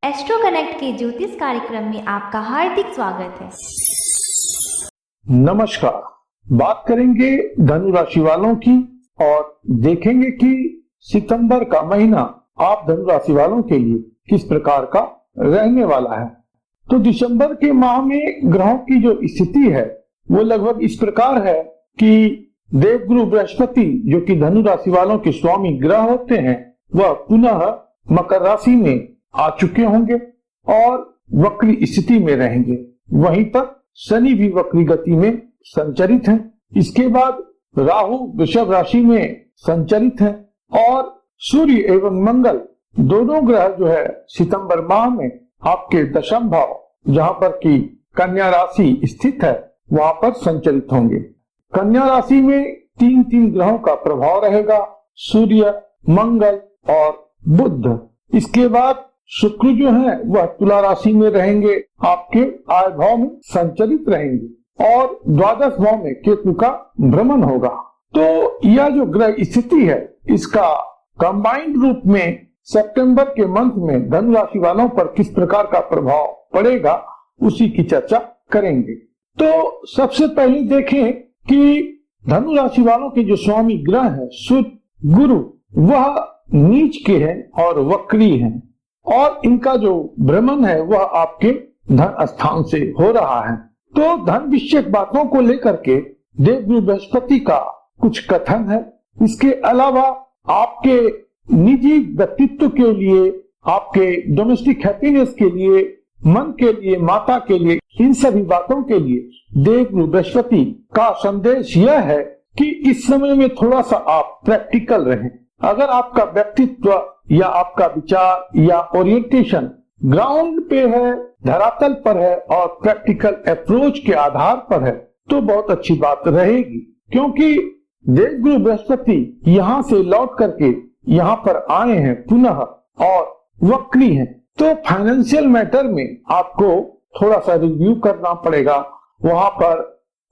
Astro connect के ज्योतिष कार्यक्रम में आपका हार्दिक स्वागत है। नमस्कार। बात करेंगे धनु राशि वालों की और देखेंगे कि सितंबर का महीना आप धनु राशि वालों के लिए किस प्रकार का रहने वाला है। तो दिसंबर के माह में ग्रहों की जो स्थिति है वो लगभग इस प्रकार है कि देवगुरु बृहस्पति जो कि धनु राशि वालों के स्वामी ग्रह होते हैं वह पुनः मकर राशि में आ चुके होंगे और वक्री स्थिति में रहेंगे। वहीं पर शनि भी वक्री गति में संचरित हैं। इसके बाद राहु वृषभ राशि में संचरित हैं और सूर्य एवं मंगल दोनों ग्रह जो है सितंबर माह में आपके दशम भाव जहां पर कि कन्या राशि स्थित है वहां पर संचरित होंगे। कन्या राशि में तीन तीन ग्रहों का प्रभाव रहेगा, सूर्य, मंगल और बुध। इसके बाद शुक्र जो है वह तुला राशि में रहेंगे, आपके आय भाव में संचरित रहेंगे और द्वादश भाव में केतु का भ्रमण होगा। तो यह जो ग्रह स्थिति है इसका कंबाइंड रूप में सितंबर के मंथ में धनु राशि वालों पर किस प्रकार का प्रभाव पड़ेगा उसी की चर्चा करेंगे। तो सबसे पहले देखें कि धनु राशि वालों के जो स्वामी ग्रह है सूर्य, गुरु, वह नीच के हैं और वक्री हैं और इनका जो भ्रमण है वह आपके धन स्थान से हो रहा है। तो धन विषयक बातों को लेकर के देवगुरु बृहस्पति का कुछ कथन है। इसके अलावा आपके निजी व्यक्तित्व के लिए, आपके डोमेस्टिक हैप्पीनेस के लिए, मन के लिए, माता के लिए, इन सभी बातों के लिए देवगुरु बृहस्पति का संदेश यह है कि इस समय में थोड़ा सा आप प्रैक्टिकल रहें। अगर आपका व्यक्तित्व या आपका विचार या ओरिएंटेशन ग्राउंड पे है, धरातल पर है और प्रैक्टिकल अप्रोच के आधार पर है तो बहुत अच्छी बात रहेगी, क्योंकि देवगुरु बृहस्पति यहाँ से लौट करके यहाँ पर आए हैं पुनः और वक्री हैं। तो फाइनेंशियल मैटर में आपको थोड़ा सा रिव्यू करना पड़ेगा, वहां पर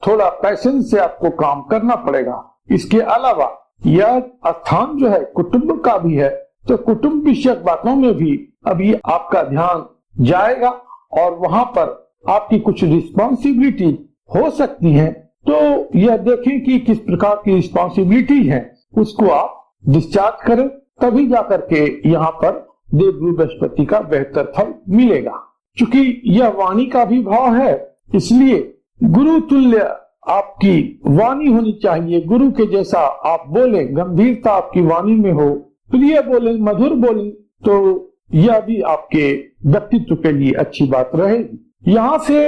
थोड़ा पैशेंस से आपको काम करना पड़ेगा। इसके अलावा यह स्थान जो है कुटुंब का भी है, तो कुटुंब विषयक बातों में भी अभी आपका ध्यान जाएगा और वहां पर आपकी कुछ रिस्पॉन्सिबिलिटी हो सकती है। तो यह देखें कि किस प्रकार की रिस्पॉन्सिबिलिटी है उसको आप डिस्चार्ज करें, तभी जाकर के यहाँ पर देवगुरु बृहस्पति का बेहतर फल मिलेगा। चूंकि यह वाणी का भी भाव है इसलिए गुरु तुल्य आपकी वाणी होनी चाहिए। गुरु के जैसा आप बोले, गंभीरता आपकी वाणी में हो, प्रिय बोले, मधुर बोले, तो यह भी आपके व्यक्तित्व के लिए अच्छी बात रहेगी। यहाँ से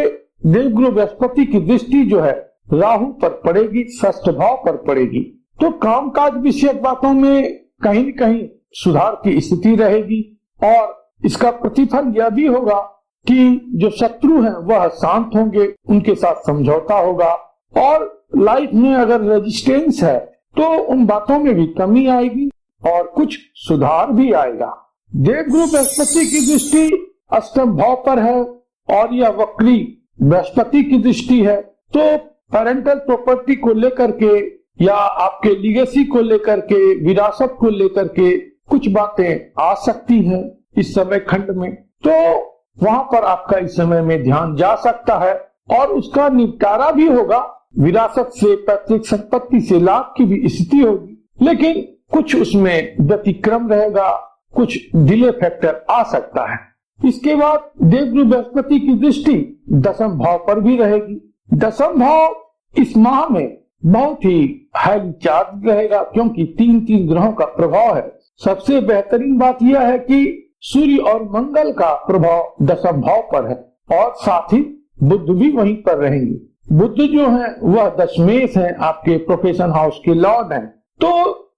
देवगुरु बृहस्पति की दृष्टि जो है राहु पर पड़ेगी, षष्ठ भाव पर पड़ेगी। तो कामकाज विषयक बातों में कहीं न कहीं सुधार की स्थिति रहेगी और इसका प्रतिफल यह भी होगा कि जो शत्रु हैं वह शांत होंगे, उनके साथ समझौता होगा और लाइफ में अगर रेजिस्टेंस है तो उन बातों में भी कमी आएगी और कुछ सुधार भी आएगा। देवगुरु बृहस्पति की दृष्टि अष्टम भाव पर है और यह वक्री बृहस्पति की दृष्टि है। तो पेरेंटल प्रॉपर्टी को लेकर के या आपके लीगेसी को लेकर के, विरासत को लेकर के कुछ बातें आ सकती हैं इस समय खंड में। तो वहां पर आपका इस समय में ध्यान जा सकता है और उसका निपटारा भी होगा। विरासत से, पैतृक संपत्ति से लाभ की भी स्थिति होगी, लेकिन कुछ उसमें व्यतिक्रम रहेगा, कुछ डिले फैक्टर आ सकता है। इसके बाद देवगुरु बृहस्पति की दृष्टि दशम भाव पर भी रहेगी। दशम भाव इस माह में बहुत ही हाईली चार्ज रहेगा क्योंकि तीन तीन ग्रहों का प्रभाव है। सबसे बेहतरीन बात यह है कि सूर्य और मंगल का प्रभाव दशम भाव पर है और साथ ही बुध भी वहीं पर रहेंगे। बुध जो है वह दशमेश है, आपके प्रोफेशन हाउस के लॉर्ड हैं। तो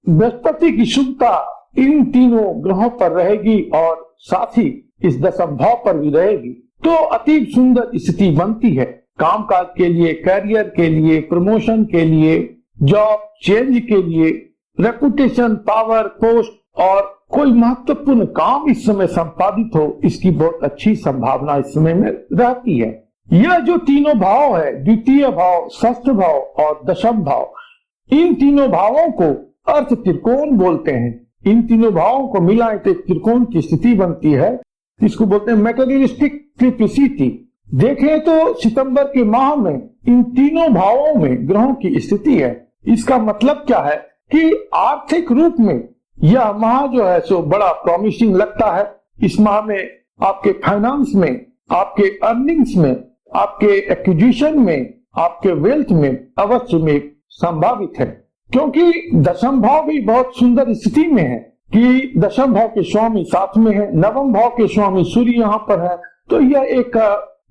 बृहस्पति की शुभता इन तीनों ग्रहों पर रहेगी और साथ ही इस दशम भाव पर भी रहेगी। तो अति सुंदर स्थिति बनती है कामकाज के लिए, कैरियर के लिए, प्रमोशन के लिए, जॉब चेंज के लिए, रेपुटेशन, पावर, पोस्ट और कोई महत्वपूर्ण काम इस समय संपादित हो, इसकी बहुत अच्छी संभावना इस समय में रहती है। यह जो तीनों भाव है, द्वितीय भाव, षष्ठ भाव और दशम भाव, इन तीनों भावों को अर्थ त्रिकोण बोलते हैं। इन तीनों भावों को मिलाए तो त्रिकोण की स्थिति बनती है इसको बोलते हैं मैटेरियलिस्टिक ट्रिप्लिसिटी। देखें तो सितंबर के माह में इन तीनों भावों में ग्रहों की स्थिति है। इसका मतलब क्या है कि आर्थिक रूप में यह माह जो है सो बड़ा प्रॉमिसिंग लगता है। इस माह में आपके फाइनेंस में, आपके अर्निंग्स में, आपके एक्विजिशन में, आपके वेल्थ में अवश्य में संभावित है, क्योंकि दशम भाव भी बहुत सुंदर स्थिति में है कि दशम भाव के स्वामी साथ में है, नवम भाव के स्वामी सूर्य यहाँ पर है। तो यह एक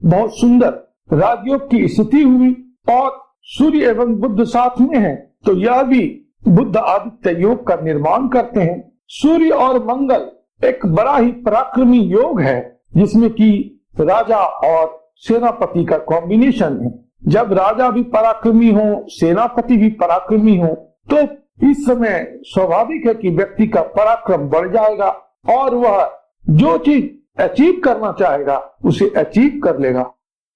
बहुत सुंदर राजयोग की स्थिति हुई और सूर्य एवं बुध साथ में है, तो यह भी बुध आदित्य योग का निर्माण करते हैं। सूर्य और मंगल एक बड़ा ही पराक्रमी योग है, जिसमें कि राजा और सेनापति का कॉम्बिनेशन है। जब राजा भी पराक्रमी हो, सेनापति भी पराक्रमी हो, तो इस समय स्वाभाविक है कि व्यक्ति का पराक्रम बढ़ जाएगा और वह जो चीज अचीव करना चाहेगा उसे अचीव कर लेगा।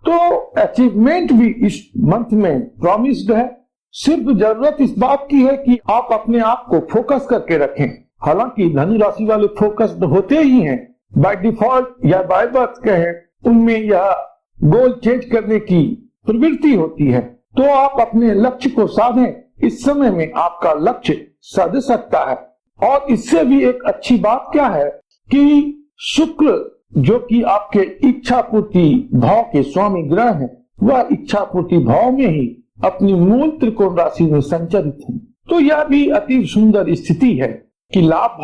तो अचीवमेंट भी इस मंथ में प्रॉमिस्ड है। सिर्फ जरूरत इस बात की है कि आप अपने आप को फोकस करके रखें। हालांकि धनु राशि वाले फोकस्ड होते ही हैं, बाय डिफॉल्ट या बाय बर्थ कहें, उनमें यह गोल चेंज करने की प्रवृत्ति होती है। तो आप अपने लक्ष्य को साधें। इस समय में आपका लक्ष्य सध सकता है। और इससे भी एक अच्छी बात क्या है कि शुक्र जो कि आपके इच्छा पूर्ति भाव के स्वामी ग्रह हैं, वह इच्छा पूर्ति भाव में ही अपनी मूल त्रिकोण राशि में संचरित है। तो यह भी अति सुंदर स्थिति है कि लाभ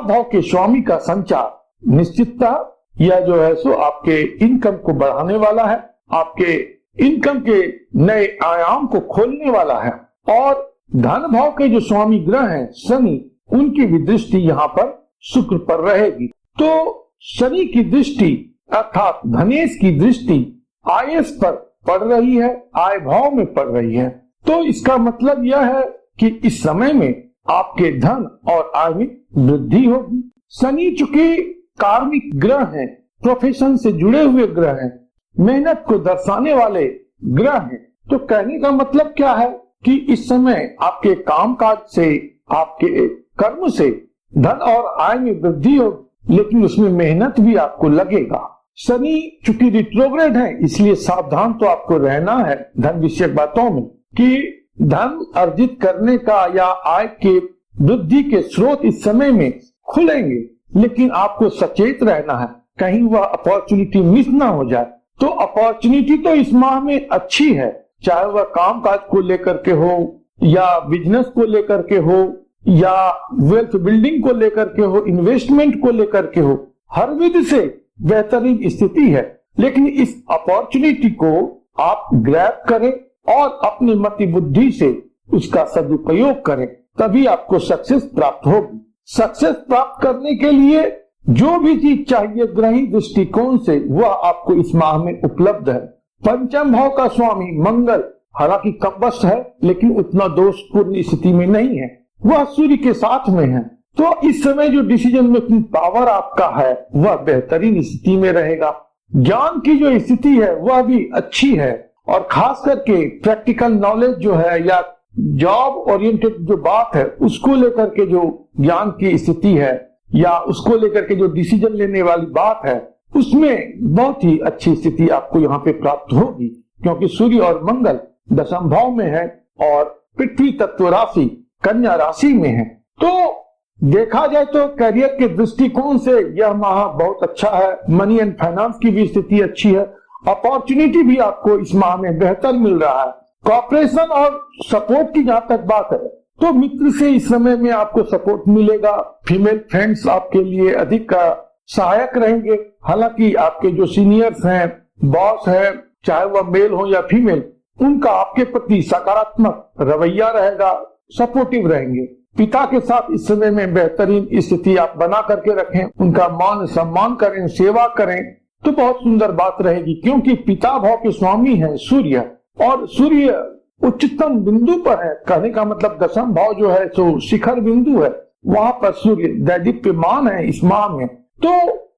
भाव के स्वामी का संचार निश्चितता यह जो है सो आपके इनकम को बढ़ाने वाला है, आपके इनकम के नए आयाम को खोलने वाला है। और धन भाव के जो स्वामी ग्रह हैं शनि, उनकी भी दृष्टि यहाँ पर शुक्र पर रहेगी। तो शनि की दृष्टि अर्थात धनेश की दृष्टि आयस पर पड़ रही है, आय भाव में पड़ रही है। तो इसका मतलब यह है कि इस समय में आपके धन और आय में वृद्धि होगी। शनि चूंकि कार्मिक ग्रह हैं, प्रोफेशन से जुड़े हुए ग्रह हैं, मेहनत को दर्शाने वाले ग्रह हैं। तो कहने का मतलब क्या है कि इस समय आपके कामकाज से, आपके कर्म से धन और आय में वृद्धि होगी, लेकिन उसमें मेहनत भी आपको लगेगा। शनि चूंकि रिट्रोग्रेड है, इसलिए सावधान तो आपको रहना है धन विषयक बातों में कि धन अर्जित करने का या आय के वृद्धि के स्रोत इस समय में खुलेंगे, लेकिन आपको सचेत रहना है कहीं वह अपॉर्चुनिटी मिस ना हो जाए। तो अपॉर्चुनिटी तो इस माह में अच्छी है, चाहे वह काम काज को लेकर के हो या बिजनेस को लेकर के हो या वेल्थ बिल्डिंग को लेकर के हो, इन्वेस्टमेंट को लेकर के हो, हर विधि से बेहतरीन स्थिति है। लेकिन इस अपॉर्चुनिटी को आप ग्रैब करें और अपनी मति बुद्धि से उसका सदुपयोग करें, तभी आपको सक्सेस प्राप्त होगी। सक्सेस प्राप्त करने के लिए जो भी चीज चाहिए ग्रही दृष्टिकोण से, वह आपको इस माह में उपलब्ध है। पंचम भाव का स्वामी मंगल हालांकि कपवश है, लेकिन उतना दोषपूर्ण स्थिति में नहीं है, वह सूर्य के साथ में है। तो इस समय जो डिसीजन मेकिंग पावर आपका है वह बेहतरीन स्थिति में रहेगा। ज्ञान की जो स्थिति है वह भी अच्छी है, और खास करके प्रैक्टिकल नॉलेज जो है या जॉब ओरिएंटेड जो बात है उसको लेकर के जो ज्ञान की स्थिति है या उसको लेकर के जो डिसीजन लेने वाली बात है, उसमें बहुत ही अच्छी स्थिति आपको यहाँ पे प्राप्त होगी, क्योंकि सूर्य और मंगल दशम भाव में है और पृथ्वी तत्व राशि कन्या राशि में है। तो देखा जाए तो करियर के दृष्टिकोण से यह माह बहुत अच्छा है। मनी एंड फाइनेंस की भी स्थिति अच्छी है। अपॉर्चुनिटी भी आपको इस माह में बेहतर मिल रहा है। कॉपरेशन और सपोर्ट की जहां तक बात है तो मित्र से इस समय में आपको सपोर्ट मिलेगा। फीमेल फ्रेंड्स आपके लिए अधिक सहायक रहेंगे। हालांकि आपके जो सीनियर्स हैं, बॉस है, चाहे वह मेल हो या फीमेल, उनका आपके प्रति सकारात्मक रवैया रहेगा, सपोर्टिव रहेंगे। पिता के साथ इस समय में बेहतरीन स्थिति आप बना करके रखें, उनका मान सम्मान करें, सेवा करें, तो बहुत सुंदर बात रहेगी। क्योंकि पिता भाव के स्वामी है सूर्य, और सूर्य उच्चतम बिंदु पर है। कहने का मतलब दशम भाव जो है तो शिखर बिंदु है, वहां पर सूर्य दैदीप्यमान है इस माह में। तो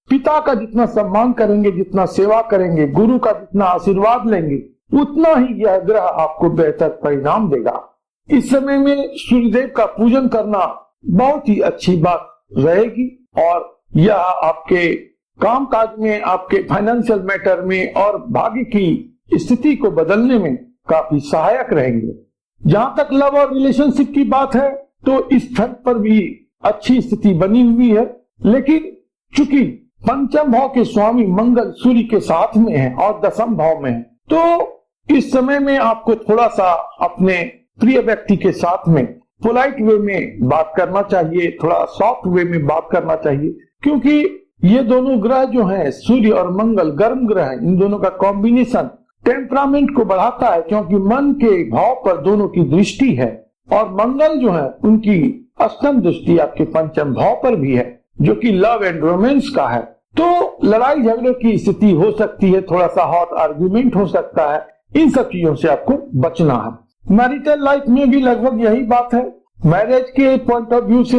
पिता का जितना सम्मान करेंगे, जितना सेवा करेंगे, गुरु का जितना आशीर्वाद लेंगे, उतना ही यह ग्रह आपको बेहतर परिणाम देगा। इस समय में सूर्यदेव का पूजन करना बहुत ही अच्छी बात रहेगी, और यह आपके कामकाज में, आपके फाइनेंशियल मैटर में और भाग्य की स्थिति को बदलने में काफी सहायक रहेंगे। जहां तक लव और रिलेशनशिप की बात है तो इस फ्रंट पर भी अच्छी स्थिति बनी हुई है, लेकिन चूंकि पंचम भाव के स्वामी मंगल सूर्य के साथ में है और दसम भाव में है, तो इस समय में आपको थोड़ा सा अपने प्रिय व्यक्ति के साथ में पोलाइट वे में बात करना चाहिए, थोड़ा सॉफ्ट वे में बात करना चाहिए, क्योंकि ये दोनों ग्रह जो हैं, सूर्य और मंगल गर्म ग्रह हैं, इन दोनों का कॉम्बिनेशन टेम्परामेंट को बढ़ाता है, क्योंकि मन के भाव पर दोनों की दृष्टि है और मंगल जो है उनकी अष्टम दृष्टि आपके पंचम भाव पर भी है, जो कि लव एंड रोमांस का है। तो लड़ाई झगड़े की स्थिति हो सकती है, थोड़ा सा हॉट आर्ग्यूमेंट हो सकता है, इन सब चीजों से आपको बचना है। मैरिटल लाइफ में भी लगभग यही बात है। मैरिज के पॉइंट ऑफ व्यू से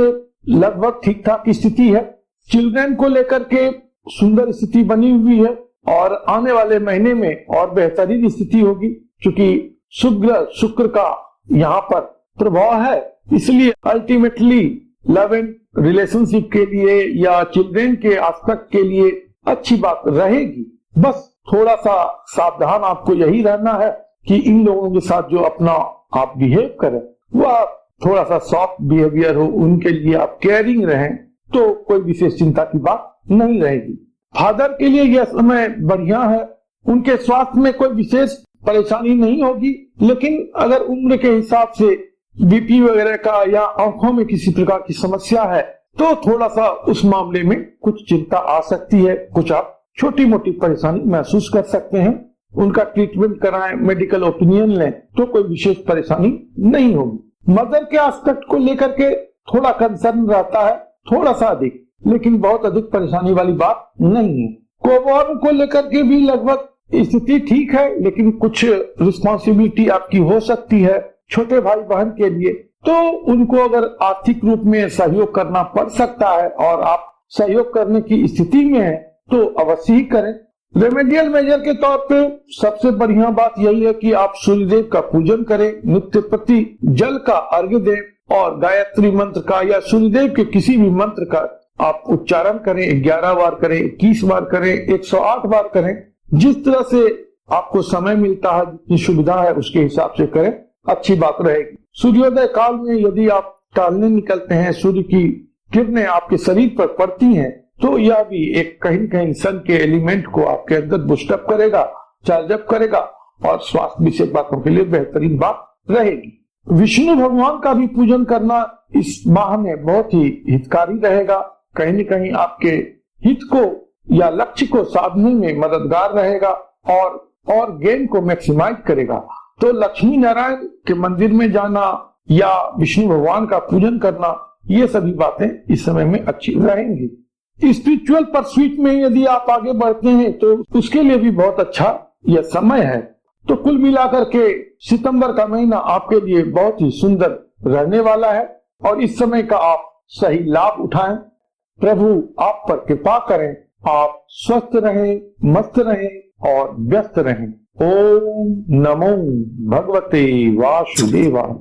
लगभग ठीक ठाक स्थिति है। चिल्ड्रन को लेकर के सुंदर स्थिति बनी हुई है और आने वाले महीने में और बेहतरीन स्थिति होगी, क्योंकि शुभ ग्रह शुक्र का यहाँ पर प्रभाव है, इसलिए अल्टीमेटली लव एंड रिलेशनशिप के लिए या चिल्ड्रन के एस्पेक्ट के लिए अच्छी बात रहेगी। बस थोड़ा सा सावधान आपको यही रहना है कि इन लोगों के साथ जो अपना आप बिहेव करें वह थोड़ा सा सॉफ्ट बिहेवियर हो, उनके लिए आप केयरिंग रहें, तो कोई विशेष चिंता की बात नहीं रहेगी। फादर के लिए यह समय बढ़िया है, उनके स्वास्थ्य में कोई विशेष परेशानी नहीं होगी, लेकिन अगर उम्र के हिसाब से बीपी वगैरह का या आंखों में किसी प्रकार की समस्या है तो थोड़ा सा उस मामले में कुछ चिंता आ सकती है, कुछ आप छोटी मोटी परेशानी महसूस कर सकते हैं। उनका ट्रीटमेंट कराएं, मेडिकल ओपिनियन लें तो कोई विशेष परेशानी नहीं होगी। मदर के एस्पेक्ट को लेकर के थोड़ा कंसर्न रहता है, थोड़ा सा अधिक, लेकिन बहुत अधिक परेशानी वाली बात नहीं है। कोबॉर्न को लेकर के भी लगभग स्थिति ठीक है, लेकिन कुछ रिस्पॉन्सिबिलिटी आपकी हो सकती है छोटे भाई बहन के लिए, तो उनको अगर आर्थिक रूप में सहयोग करना पड़ सकता है और आप सहयोग करने की स्थिति में है तो अवश्य ही करें। रेमेडियल मेजर के तौर पे सबसे बढ़िया बात यही है कि आप सूर्यदेव का पूजन करें, नित्य प्रति जल का अर्घ्य दें और गायत्री मंत्र का या सूर्यदेव के किसी भी मंत्र का आप उच्चारण करें। 11 बार करें, 21 बार करें, 108 बार करें, जिस तरह से आपको समय मिलता है, जितनी सुविधा है उसके हिसाब से करें, अच्छी बात रहेगी। सूर्योदय काल में यदि आप टहलने निकलते हैं, सूर्य की किरणें आपके शरीर पर पड़ती हैं, तो यह भी एक कहीं कहीं सन के एलिमेंट को आपके अंदर बूस्टअप करेगा, चार्ज अप करेगा और स्वास्थ्य विषय बातों के लिए बेहतरीन बात रहेगी। विष्णु भगवान का भी पूजन करना इस माह में बहुत ही हितकारी रहेगा, कहीं न कहीं आपके हित को या लक्ष्य को साधने में मददगार रहेगा और गेम को मैक्सिमाइज करेगा। तो लक्ष्मी नारायण के मंदिर में जाना या विष्णु भगवान का पूजन करना, ये सभी बातें इस समय में अच्छी रहेंगी। स्पिरिचुअल परस्यूट में यदि आप आगे बढ़ते हैं तो उसके लिए भी बहुत अच्छा यह समय है। तो कुल मिलाकर के सितंबर का महीना आपके लिए बहुत ही सुंदर रहने वाला है और इस समय का आप सही लाभ उठाएं। प्रभु आप पर कृपा करें, आप स्वस्थ रहें, मस्त रहें और व्यस्त रहें। ओम नमो भगवते वासुदेवाय।